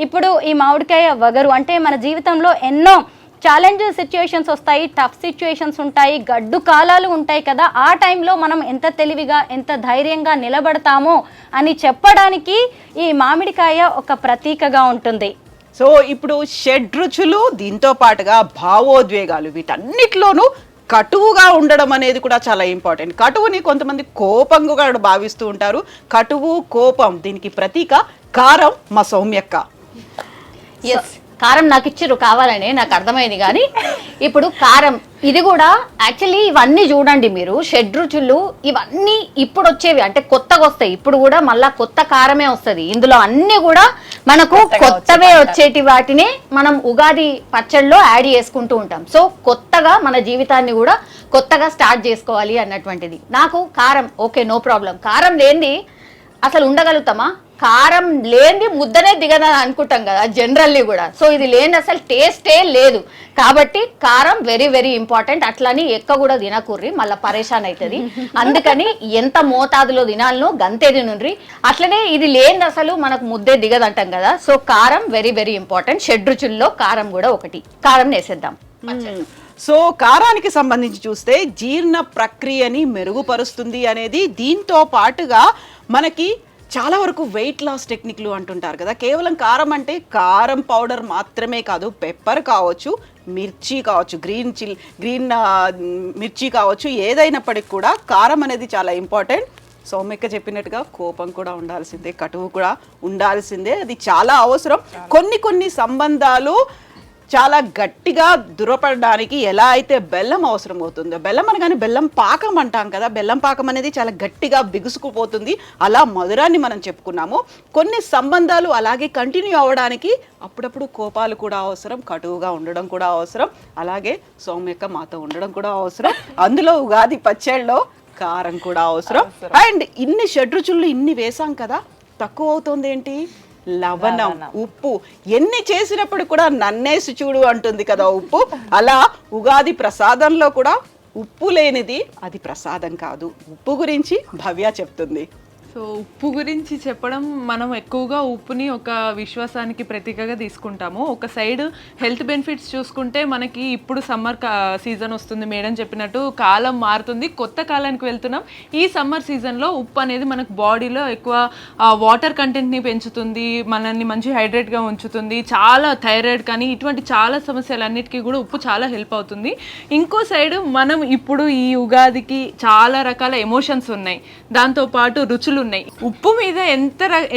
ఇప్పుడు ఈ మామిడికాయ వగరు అంటే మన జీవితంలో ఎన్నో ఛాలెంజెస్ సిచ్యుయేషన్స్ వస్తాయి, టఫ్ సిచ్యుయేషన్స్ ఉంటాయి, గడ్డు కాలాలు ఉంటాయి కదా. ఆ టైంలో మనం ఎంత తెలివిగా, ఎంత ధైర్యంగా నిలబడతామో అని చెప్పడానికి ఈ మామిడికాయ ఒక ప్రతీకగా ఉంటుంది. సో ఇప్పుడు షడ్రుచులు, దీంతో పాటుగా భావోద్వేగాలు, వీటన్నిటిలోనూ కటువుగా ఉండడం అనేది కూడా చాలా ఇంపార్టెంట్. కటువుని కొంతమంది కోపంగా కూడా భావిస్తూ ఉంటారు. కటువు, కోపం, దీనికి ప్రతీక కారం. మా సౌమ్యక్క, ఎస్, కారం నాకు ఇచ్చిర్రు కావాలని, నాకు అర్థమైంది. కానీ ఇప్పుడు కారం ఇది కూడా యాక్చువల్లీ ఇవన్నీ చూడండి మీరు, షడ్రుచులు ఇవన్నీ ఇప్పుడు వచ్చేవి అంటే కొత్తగా వస్తాయి. ఇప్పుడు కూడా మళ్ళా కొత్త కారమే వస్తుంది. ఇందులో అన్ని కూడా మనకు కొత్తవే వచ్చేటి వాటిని మనం ఉగాది పచ్చడిలో యాడ్ చేసుకుంటూ ఉంటాం. సో కొత్తగా మన జీవితాన్ని కూడా కొత్తగా స్టార్ట్ చేసుకోవాలి అన్నటువంటిది. నాకు కారం ఓకే, నో ప్రాబ్లం. కారం లేనిది అసలు ఉండగలుగుతామా? కారం లేని ముద్దనే దిగదని అనుకుంటాం కదా జనరల్లీ కూడా. సో ఇది లేని అసలు టేస్టే లేదు. కాబట్టి కారం వెరీ వెరీ ఇంపార్టెంట్. అట్లని ఎక్క కూడా తినకూర్రి, మళ్ళీ పరేషాన్ అవుతుంది. అందుకని ఎంత మోతాదులో తినాలనో గంతే తినుండ్రి. అట్లనే ఇది లేని అసలు మనకు ముద్దే దిగదంటాం కదా. సో కారం వెరీ వెరీ ఇంపార్టెంట్. షడ్రుచుల్లో కారం కూడా ఒకటి. కారం వేసేద్దాం. సో కారానికి సంబంధించి చూస్తే జీర్ణ ప్రక్రియని మెరుగుపరుస్తుంది అనేది, దీంతో పాటుగా మనకి చాలా వరకు వెయిట్ లాస్ టెక్నిక్లు అంటుంటారు కదా. కేవలం కారం అంటే కారం పౌడర్ మాత్రమే కాదు, పెప్పర్ కావచ్చు, మిర్చి కావచ్చు, గ్రీన్ మిర్చి కావచ్చు, ఏదైనప్పటికీ కూడా కారం అనేది చాలా ఇంపార్టెంట్. సౌమ్యక్క చెప్పినట్టుగా కోపం కూడా ఉండాల్సిందే, కటువు కూడా ఉండాల్సిందే, అది చాలా అవసరం. కొన్ని సంబంధాలు చాలా గట్టిగా దృఢపడడానికి ఎలా అయితే బెల్లం అవసరం అవుతుందో, బెల్లం అనగానే బెల్లం పాకం అంటాం కదా, బెల్లం పాకం అనేది చాలా గట్టిగా బిగుసుకుపోతుంది, అలా మధురాన్ని మనం చెప్పుకున్నాము. కొన్ని సంబంధాలు అలాగే కంటిన్యూ అవ్వడానికి అప్పుడప్పుడు కోపాలు కూడా అవసరం, కటువుగా ఉండడం కూడా అవసరం, అలాగే సౌమ్యక్క మాతో ఉండడం కూడా అవసరం. అందులో ఉగాది పచ్చళ్ళలో కారం కూడా అవసరం. అండ్ ఇన్ని షడ్రుచులు ఇన్ని వేసాం కదా, తక్కువ అవుతుంది ఏంటి? లవణం, ఉప్పు. ఎన్ని చేసినప్పుడు కూడా నన్నేసి చూడు అంటుంది కదా ఉప్పు. అలా ఉగాది ప్రసాదంలో కూడా ఉప్పు లేనిది అది ప్రసాదం కాదు. ఉప్పు గురించి భవ్య చెప్తుంది. సో ఉప్పు గురించి చెప్పడం, మనం ఎక్కువగా ఉప్పుని ఒక విశ్వాసానికి ప్రతీకగా తీసుకుంటాము. ఒక సైడ్ హెల్త్ బెనిఫిట్స్ చూసుకుంటే మనకి ఇప్పుడు సమ్మర్ సీజన్ వస్తుంది, మేడం చెప్పినట్టు కాలం మారుతుంది, కొత్త కాలానికి వెళ్తున్నాం. ఈ సమ్మర్ సీజన్లో ఉప్పు అనేది మనకు బాడీలో ఎక్కువ వాటర్ కంటెంట్ని పెంచుతుంది, మనల్ని మంచి హైడ్రేట్గా ఉంచుతుంది. చాలా థైరాయిడ్ కానీ ఇటువంటి చాలా సమస్యలన్నిటికీ కూడా ఉప్పు చాలా హెల్ప్ అవుతుంది. ఇంకో సైడ్ మనం ఇప్పుడు ఈ ఉగాదికి చాలా రకాల ఎమోషన్స్ ఉన్నాయి, దాంతోపాటు రుచులు ఉన్నాయి. ఉప్పు మీద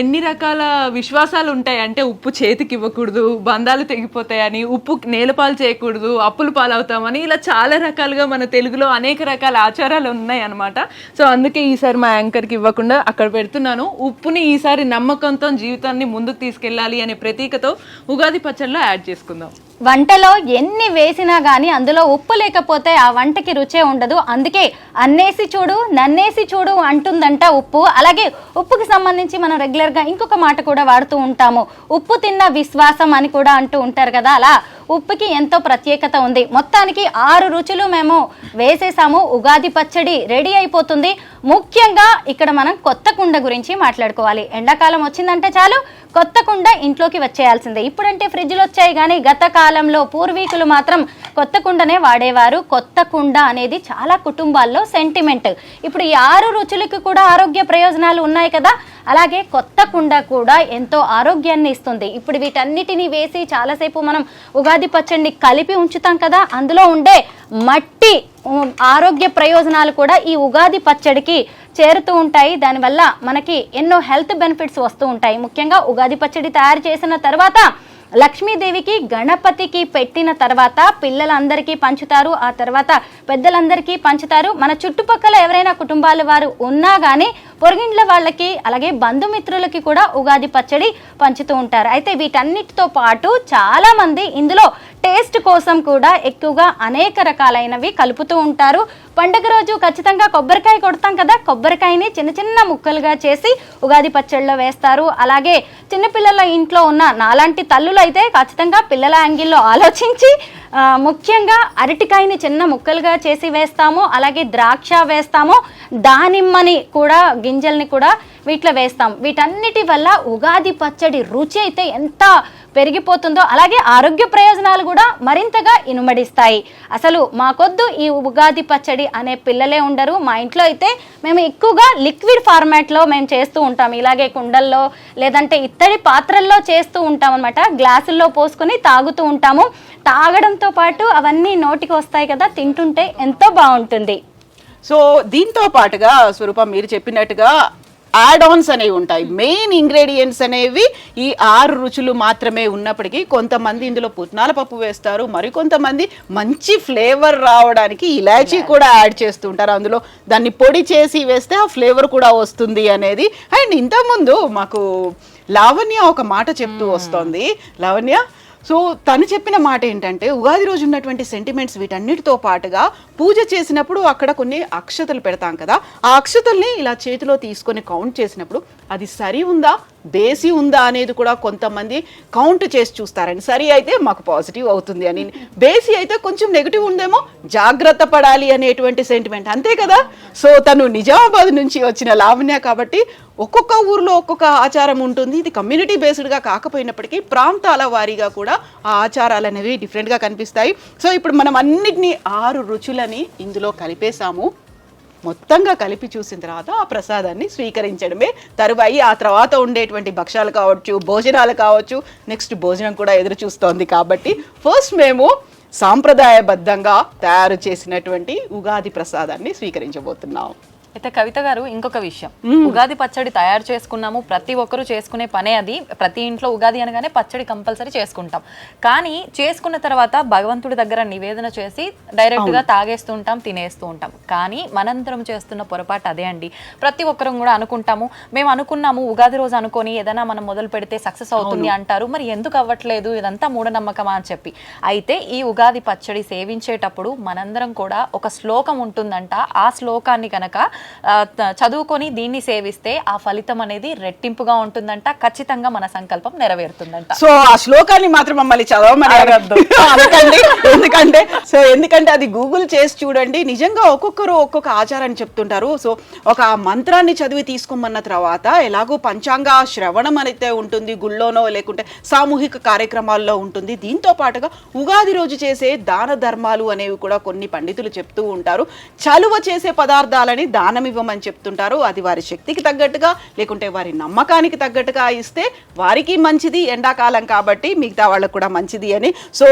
ఎన్ని రకాల విశ్వాసాలు ఉంటాయి అంటే, ఉప్పు చేతికి ఇవ్వకూడదు, బంధాలు తెగిపోతాయని, ఉప్పు నేలపాలు చేయకూడదు, అప్పులు పాలవుతామని, ఇలా చాలా రకాలుగా మన తెలుగులో అనేక రకాల ఆచారాలు ఉన్నాయి అన్నమాట. సో అందుకే ఈసారి మా యాంకర్కి ఇవ్వకుండా అక్కడ పెడుతున్నాను. ఉప్పుని ఈసారి నమ్మకంతో జీవితాన్ని ముందుకు తీసుకెళ్ళాలి అనే ప్రతీకతో ఉగాది పచ్చళ్ళలో యాడ్ చేసుకుందాం. వంటలో ఎన్ని వేసినా కానీ అందులో ఉప్పు లేకపోతే ఆ వంటకి రుచే ఉండదు. అందుకే అన్నేసి చూడు నన్నేసి చూడు అంటుందంట ఉప్పు. అలాగే ఉప్పుకి సంబంధించి మనం రెగ్యులర్గా ఇంకొక మాట కూడా వాడుతూ ఉంటాము, ఉప్పు తిన్న విశ్వాసం అని కూడా అంటూ ఉంటారు కదా. అలా ఉప్పుకి ఎంతో ప్రత్యేకత ఉంది. మొత్తానికి 6 రుచులు మేము వేసేసాము. ఉగాది పచ్చడి రెడీ అయిపోతుంది. ముఖ్యంగా ఇక్కడ మనం కొత్త కుండ గురించి మాట్లాడుకోవాలి. ఎండాకాలం వచ్చిందంటే చాలు కొత్త కుండ ఇంట్లోకి వచ్చేయాల్సిందే. ఇప్పుడంటే ఫ్రిడ్జ్లు వచ్చాయి, కానీ గత కాలంలో పూర్వీకులు మాత్రం కొత్త కుండనే వాడేవారు. కొత్త కుండ అనేది చాలా కుటుంబాల్లో సెంటిమెంట్. ఇప్పుడు ఈ 6 రుచులకు కూడా ఆరోగ్య ప్రయోజనాలు ఉన్నాయి కదా, అలాగే కొత్త కుండ కూడా ఎంతో ఆరోగ్యాన్ని ఇస్తుంది. ఇప్పుడు వీటన్నిటిని వేసి చాలాసేపు మనం ఉగాది పచ్చడిని కలిపి ఉంచుతాం కదా, అందులో ఉండే మట్టి ఆరోగ్య ప్రయోజనాలు కూడా ఈ ఉగాది పచ్చడికి చేరుతూ ఉంటాయి. దానివల్ల మనకి ఎన్నో హెల్త్ బెనిఫిట్స్ వస్తూ ఉంటాయి. ముఖ్యంగా ఉగాది పచ్చడి తయారు చేసిన తర్వాత లక్ష్మీదేవికి గణపతికి పెట్టిన తర్వాత పిల్లలందరికీ పంచుతారు, ఆ తర్వాత పెద్దలందరికీ పంచుతారు. మన చుట్టుపక్కల ఎవరైనా కుటుంబాల వారు ఉన్నా కానీ పొరుగిండ్ల వాళ్ళకి అలాగే బంధుమిత్రులకి కూడా ఉగాది పచ్చడి పంచుతూ ఉంటారు. అయితే వీటన్నిటితో పాటు చాలామంది ఇందులో టేస్ట్ కోసం కూడా ఎక్కువగా అనేక రకాలైనవి కలుపుతూ ఉంటారు. పండుగ రోజు ఖచ్చితంగా కొబ్బరికాయ కొడతాం కదా, కొబ్బరికాయని చిన్న చిన్న ముక్కలుగా చేసి ఉగాది పచ్చడిలో వేస్తారు. అలాగే చిన్నపిల్లల ఇంట్లో ఉన్న నాలాంటి తల్లులు అయితే ఖచ్చితంగా పిల్లల యాంగిల్లో ఆలోచించి ముఖ్యంగా అరటికాయని చిన్న ముక్కలుగా చేసి వేస్తాము, అలాగే ద్రాక్ష వేస్తాము, దానిమ్మని కూడా గింజల్ని కూడా వీటిలో వేస్తాం. వీటన్నిటి వల్ల ఉగాది పచ్చడి రుచి అయితే ఎంత పెరిగిపోతుందో అలాగే ఆరోగ్య ప్రయోజనాలు కూడా మరింతగా ఇనుమడిస్తాయి. అసలు మాకొద్దు ఈ ఉగాది పచ్చడి అనే పిల్లలే ఉండరు. మా ఇంట్లో అయితే మేము ఎక్కువగా లిక్విడ్ ఫార్మాట్లో మేము చేస్తూ ఉంటాం. ఇలాగే కుండల్లో లేదంటే ఇత్తడి పాత్రల్లో చేస్తూ ఉంటాం అనమాట. గ్లాసుల్లో పోసుకొని తాగుతూ ఉంటాము. తాగడంతో పాటు అవన్నీ నోటికి వస్తాయి కదా, తింటుంటే ఎంతో బాగుంటుంది. సో దీంతో పాటుగా స్వరూపం మీరు చెప్పినట్టుగా యాడ్ ఆన్స్ అనేవి ఉంటాయి. మెయిన్ ఇంగ్రీడియంట్స్ అనేవి ఈ 6 రుచులు మాత్రమే ఉన్నప్పటికీ కొంతమంది ఇందులో పుట్నాల పప్పు వేస్తారు, మరికొంతమంది మంచి ఫ్లేవర్ రావడానికి ఇలాచీ కూడా యాడ్ చేస్తూ ఉంటారు. అందులో దాన్ని పొడి చేసి వేస్తే ఆ ఫ్లేవర్ కూడా వస్తుంది అనేది. అండ్ ఇంతకుముందు మాకు లావణ్య ఒక మాట చెప్తూ వస్తుంది. లావణ్య, సో తను చెప్పిన మాట ఏంటంటే ఉగాది రోజు ఉన్నటువంటి సెంటిమెంట్స్ వీటన్నిటితో పాటుగా పూజ చేసినప్పుడు అక్కడ కొన్ని అక్షతలు పెడతాం కదా, ఆ అక్షతల్ని ఇలా చేతిలో తీసుకొని కౌంట్ చేసినప్పుడు అది సరి ఉందా బేసి ఉందా అనేది కూడా కొంతమంది కౌంట్ చేసి చూస్తారండి. సరి అయితే మాకు పాజిటివ్ అవుతుంది అని, బేసి అయితే కొంచెం నెగిటివ్ ఉందేమో జాగ్రత్త పడాలి అనేటువంటి సెంటిమెంట్, అంతే కదా. సో తను నిజామాబాద్ నుంచి వచ్చిన లావణ్య కాబట్టి ఒక్కొక్క ఊర్లో ఒక్కొక్క ఆచారం ఉంటుంది. ఇది కమ్యూనిటీ బేస్డ్గా కాకపోయినప్పటికీ ప్రాంతాల వారీగా కూడా ఆ ఆచారాలు అనేవి డిఫరెంట్గా కనిపిస్తాయి. సో ఇప్పుడు మనం అన్నిటినీ 6 రుచులని ఇందులో కలిపేసాము. మొత్తంగా కలిపి చూసిన తర్వాత ఆ ప్రసాదాన్ని స్వీకరించడమే తరువాయి. ఆ తర్వాత ఉండేటువంటి భక్షాలు కావచ్చు, భోజనాలు కావచ్చు, నెక్స్ట్ భోజనం కూడా ఎదురు చూస్తోంది. కాబట్టి ఫస్ట్ మేము సాంప్రదాయబద్ధంగా తయారు చేసినటువంటి ఉగాది ప్రసాదాన్ని స్వీకరించబోతున్నాం. అయితే కవిత గారు, ఇంకొక విషయం, ఉగాది పచ్చడి తయారు చేసుకున్నాము, ప్రతి ఒక్కరూ చేసుకునే పనే అది. ప్రతి ఇంట్లో ఉగాది అనగానే పచ్చడి కంపల్సరీ చేసుకుంటాం. కానీ చేసుకున్న తర్వాత భగవంతుడి దగ్గర నివేదన చేసి డైరెక్ట్ గా తాగేస్తూ ఉంటాం, తినేస్తూ ఉంటాం. కానీ మనందరం చేస్తున్న పొరపాటు అదే అండి. ప్రతి ఒక్కరం కూడా అనుకుంటాము, మేము అనుకున్నాము ఉగాది రోజు అనుకొని ఏదైనా మనం మొదలు పెడితే సక్సెస్ అవుతుంది అంటారు, మరి ఎందుకు అవ్వట్లేదు, ఇదంతా మూఢనమ్మకమా అని చెప్పి. అయితే ఈ ఉగాది పచ్చడి సేవించేటప్పుడు మనందరం కూడా ఒక శ్లోకం ఉంటుందంట. ఆ శ్లోకాన్ని కనుక చదువుకొని దీన్ని సేవిస్తే ఆ ఫలితం అనేది రెట్టింపుగా ఉంటుందంట. ఖచ్చితంగా మన సంకల్పం నెరవేరుతుందంట. సో ఆ శ్లోకాన్ని మాత్రం మమ్మల్ని చదవమని అడగద్దు, ఎందుకంటే అది గూగుల్ చేసి చూడండి. నిజంగా ఒక్కొక్కరు ఒక్కొక్క ఆచారాన్ని చెప్తుంటారు. సో ఒక మంత్రాన్ని చదివి తీసుకోమన్న తర్వాత ఎలాగో పంచాంగ శ్రవణం అయితే ఉంటుంది, గుళ్ళోనో లేకుంటే సామూహిక కార్యక్రమాల్లో ఉంటుంది. దీంతో పాటుగా ఉగాది రోజు చేసే దాన ధర్మాలు అనేవి కూడా కొన్ని పండితులు చెప్తూ ఉంటారు. చలువ చేసే పదార్థాలని దానం ఇవ్వమని చెప్తుంటారు. అది వారి శక్తికి తగ్గట్టుగా లేకుంటే వారి నమ్మకానికి తగ్గట్టుగా ఇస్తే వారికి మంచిది, ఎండాకాలం కాబట్టి మిగతా వాళ్ళకు కూడా మంచిది అని. సో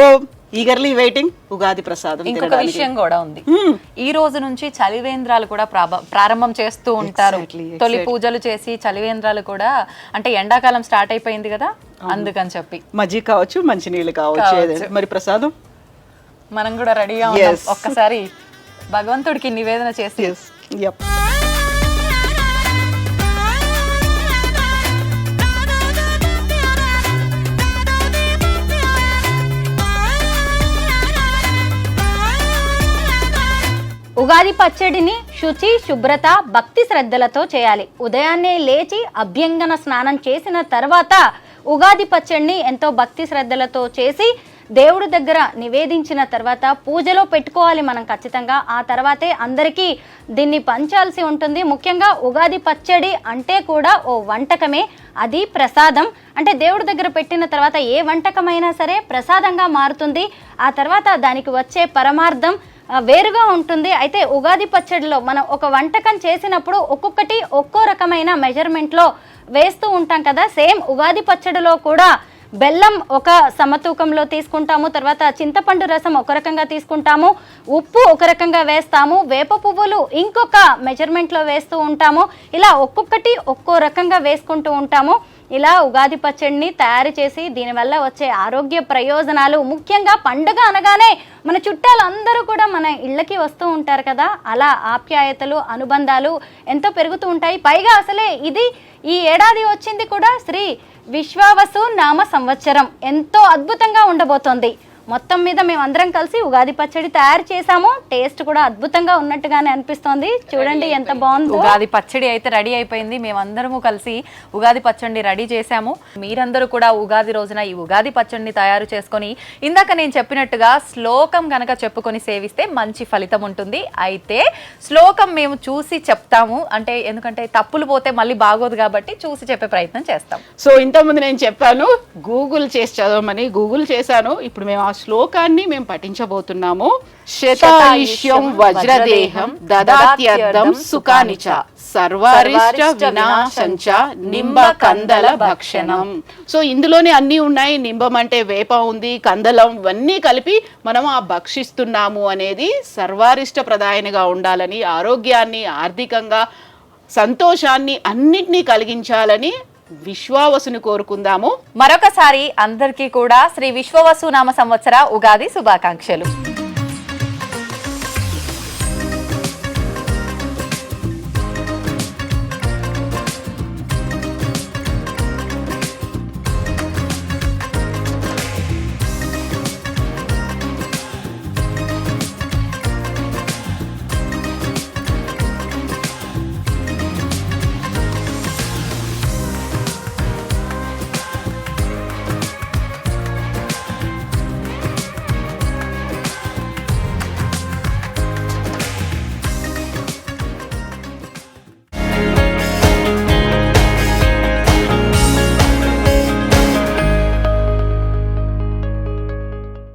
ఈగర్లీ వెయిటింగ్ ఉగాది ప్రసాదం. ఇంకొక విషయం కూడా ఉంది, ఈ రోజు నుంచి చలివేంద్రాలు కూడా ప్రారంభం చేస్తూ ఉంటారు. తొలి పూజలు చేసి చలివేంద్రాలు కూడా, అంటే ఎండాకాలం స్టార్ట్ అయిపోయింది కదా, అందుకని చెప్పి మజ్జిగ కావచ్చు, మంచినీళ్ళు కావచ్చు, మరి ప్రసాదం మనం కూడా రెడీగా ఉన్నాం. ఒక్కసారి భగవంతుడికి నివేదన చేసి ఉగాది పచ్చడిని శుచి, శుభ్రత, భక్తి శ్రద్ధలతో చేయాలి. ఉదయాన్నే లేచి అభ్యంగన స్నానం చేసిన తర్వాత ఉగాది పచ్చడిని ఎంతో భక్తి శ్రద్ధలతో చేసి దేవుడి దగ్గర నివేదించిన తర్వాత పూజలో పెట్టుకోవాలి మనం ఖచ్చితంగా. ఆ తర్వాతే అందరికీ దీన్ని పంచాల్సి ఉంటుంది. ముఖ్యంగా ఉగాది పచ్చడి అంటే కూడా ఓ వంటకమే, అది ప్రసాదం. అంటే దేవుడి దగ్గర పెట్టిన తర్వాత ఏ వంటకమైనా సరే ప్రసాదంగా మారుతుంది. ఆ తర్వాత దానికి వచ్చే పరమార్థం వేరుగా ఉంటుంది. అయితే ఉగాది పచ్చడిలో మనం ఒక వంటకం చేసినప్పుడు ఒక్కొక్కటి ఒక్కో రకమైన మెజర్మెంట్లో వేస్తూ ఉంటాం కదా. సేమ్ ఉగాది పచ్చడిలో కూడా బెల్లం ఒక సమతూకంలో తీసుకుంటాము, తర్వాత చింతపండు రసం ఒక రకంగా తీసుకుంటాము, ఉప్పు ఒక రకంగా వేస్తాము, వేప పువ్వులు ఇంకొక మెజర్మెంట్లో వేస్తూ ఉంటాము. ఇలా ఒక్కొక్కటి ఒక్కో రకంగా వేసుకుంటూ ఉంటాము. ఇలా ఉగాది పచ్చడిని తయారు చేసి దీనివల్ల వచ్చే ఆరోగ్య ప్రయోజనాలు, ముఖ్యంగా పండుగ అనగానే మన చుట్టాలందరూ కూడా మన ఇళ్ళకి వస్తూ ఉంటారు కదా, అలా ఆప్యాయతలు, అనుబంధాలు ఎంతో పెరుగుతూ ఉంటాయి. పైగా అసలే ఇది ఈ ఏడాది వచ్చింది కూడా శ్రీ విశ్వావసు నామ సంవత్సరం, ఎంతో అద్భుతంగా ఉండబోతోంది. మొత్తం మీద మేమందరం కలిసి ఉగాది పచ్చడి తయారు చేసాము. టేస్ట్ కూడా అద్భుతంగా ఉన్నట్టుగానే అనిపిస్తోంది. చూడండి ఎంత బాగుంది. ఉగాది పచ్చడి అయితే రెడీ అయిపోయింది. మేమందరము కలిసి ఉగాది పచ్చడిని రెడీ చేశాము. మీరందరూ కూడా ఉగాది రోజున ఈ ఉగాది పచ్చడిని తయారు చేసుకొని ఇందాక నేను చెప్పినట్టుగా శ్లోకం గనక చెప్పుకొని సేవిస్తే మంచి ఫలితం ఉంటుంది. అయితే శ్లోకం మేము చూసి చెప్తాము, అంటే ఎందుకంటే తప్పులు పోతే మళ్ళీ బాగోదు కాబట్టి చూసి చెప్పే ప్రయత్నం చేస్తాం. సో ఇంతకుముందు నేను చెప్పాను గూగుల్ చేసి చదవమని, గూగుల్ చేశాను. ఇప్పుడు మేము శ్లోకాన్ని మేము పఠించబోతున్నాము. శతాయుష్యం వజ్రదేహం దదాత్యర్థం సుఖానిచ సర్వారిష్ట వినాశంచ నింబ కందల భక్షణం. సో ఇందులోనే అన్నీ ఉన్నాయి. నింబం అంటే వేప ఉంది, కందలం, ఇవన్నీ కలిపి మనం ఆ భక్షిస్తున్నాము అనేది సర్వారిష్ట ప్రదాయనిగా ఉండాలని, ఆరోగ్యాన్ని, ఆర్థికంగా సంతోషాన్ని అన్నిటినీ కలిగించాలని విశ్వావసుని కోరుకుందాము. మరొకసారి అందరికీ కూడా శ్రీ విశ్వవసు నామ సంవత్సర ఉగాది శుభాకాంక్షలు.